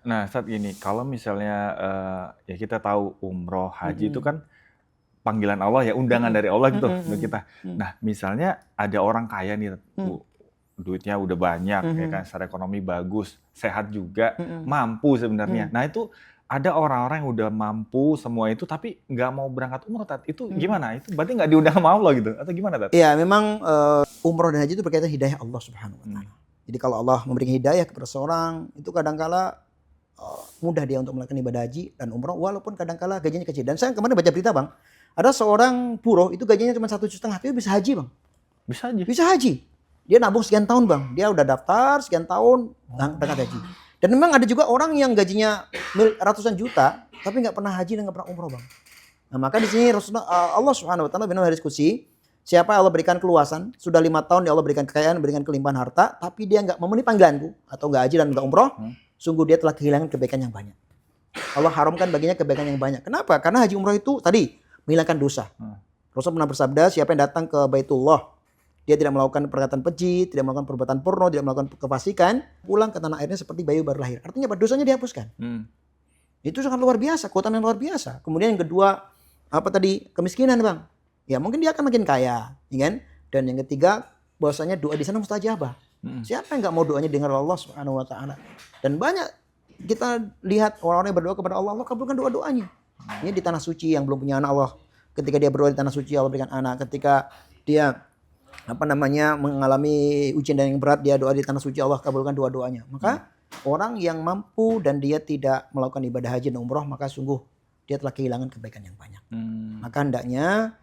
Nah, saat gini, kalau misalnya ya kita tahu umroh, haji itu Mm-mm. kan panggilan Allah ya, undangan Mm-mm. dari Allah gitu untuk Mm-mm. kita. Mm-mm. Nah, misalnya ada orang kaya nih, Mm-mm. duitnya udah banyak, ya kan, Mm-mm. secara ekonomi bagus, sehat juga, Mm-mm. mampu sebenarnya. Mm-mm. Nah, itu ada orang-orang yang udah mampu semua itu, tapi nggak mau berangkat umroh, Tat. Itu Mm. gimana? Itu berarti nggak diundang sama Allah gitu? Atau gimana, Tat? Iya, memang umroh dan haji itu berkaitan hidayah Allah Subhanahu wa Hmm. taala. Jadi kalau Allah memberikan hidayah kepada seorang, itu kadangkala mudah dia untuk melakukan ibadah haji dan umroh, walaupun kadangkala gajinya kecil. Dan saya kemarin baca berita, Bang, ada seorang buruh itu gajinya cuma 1,5 juta, tapi bisa haji, Bang. Bisa aja. Bisa haji. Dia nabung sekian tahun, Bang. Dia udah daftar sekian tahun berangkat haji. Dan memang ada juga orang yang gajinya ratusan juta, tapi nggak pernah haji dan nggak pernah umroh, Bang. Nah, maka di sini Allah Subhanahu wa taala benar hadis qudsi, siapa Allah berikan keluasan, sudah 5 tahun ya Allah berikan kekayaan, berikan kelimpahan harta, tapi dia nggak memenuhi panggilanku atau nggak haji dan nggak umroh, sungguh dia telah kehilangan kebaikan yang banyak. Allah haramkan baginya kebaikan yang banyak. Kenapa? Karena haji umroh itu tadi menghilangkan dosa. Rasul pernah bersabda, siapa yang datang ke Baitullah, dia tidak melakukan perkataan keji, tidak melakukan perbuatan porno, tidak melakukan kefasikan, pulang ke tanah airnya seperti bayi baru lahir. Artinya apa? Dosanya dihapuskan. Itu sangat luar biasa, keutamaan yang luar biasa. Kemudian yang kedua, apa tadi? Kemiskinan, Bang. Ya mungkin dia akan makin kaya, ya kan? Dan yang ketiga, bahwasanya doa di sana mustajabah. Siapa yang nggak mau doanya dengar Allah Subhanahu wa taala? Dan banyak kita lihat orang-orang yang berdoa kepada Allah, Allah kabulkan doa-doanya. Ini di tanah suci yang belum punya anak, Allah ketika dia berdoa di tanah suci Allah berikan anak. Ketika dia mengalami ujian yang berat, dia doa di tanah suci, Allah kabulkan doa-doanya. Maka orang yang mampu dan dia tidak melakukan ibadah haji dan umroh, maka sungguh dia telah kehilangan kebaikan yang banyak. Maka hendaknya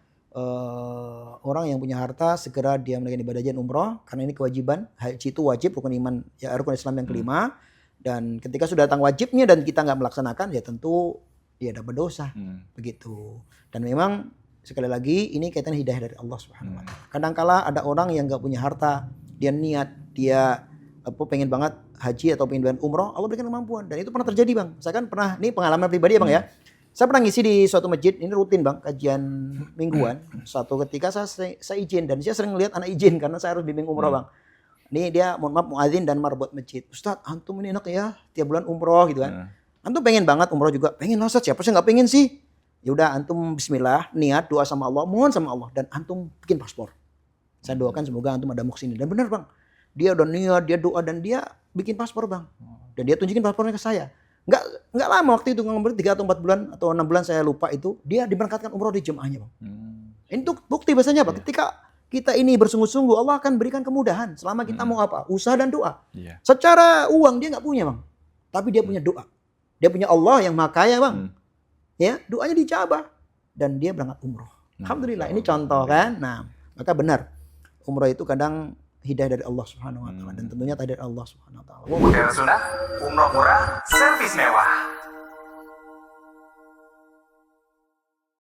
orang yang punya harta segera dia melakukan ibadah haji dan umroh, karena ini kewajiban. Haji itu wajib, rukun iman, ya rukun Islam yang kelima. Dan ketika sudah datang wajibnya dan kita nggak melaksanakan, ya tentu dia dapat dosa. Begitu. Dan memang sekali lagi ini kaitan hidayah dari Allah Subhanahu wa taala. Kadangkala ada orang yang nggak punya harta, dia niat, dia pengen banget haji atau pengen banget umroh, Allah berikan kemampuan. Dan itu pernah terjadi, Bang. Saya kan pernah, ini pengalaman pribadi ya, Bang, ya. Saya pernah ngisi di suatu masjid, ini rutin, Bang, kajian mingguan. Suatu ketika saya izin, dan saya sering lihat anak izin karena saya harus bimbing umroh, Bang. Ini dia, mohon maaf, muadzin dan marbot masjid. Ustadz, antum ini enak ya, tiap bulan umroh gitu kan. Antum pengen banget umroh juga. Pengen lah, Ustadz, siapa sih nggak pengen sih? Ya udah, antum bismillah, niat, doa sama Allah, mohon sama Allah, dan antum bikin paspor. Saya doakan semoga antum ada muksini. Dan benar, Bang, dia udah niat, dia doa, dan dia bikin paspor, Bang. Dan dia tunjukin paspornya ke saya. Nggak lama waktu itu, nggak 3 atau 4 bulan atau 6 bulan, saya lupa itu, dia diberangkatkan umroh di jemaahnya, Bang. Ini tuh bukti bahasanya, Bang, ketika kita ini bersungguh-sungguh, Allah akan berikan kemudahan selama kita mau apa? Usaha dan doa. Secara uang dia nggak punya, Bang, tapi dia punya doa. Dia punya Allah yang maha kaya, Bang. Ya, doanya dijabah dan dia berangkat umroh. Alhamdulillah, ini contoh kan. Nah, maka benar umroh itu kadang hidayah dari Allah Subhanahu wa taala, dan tentunya dari Allah Subhanahu wa taala. Mutiara Sunnah, umroh murah, servis mewah.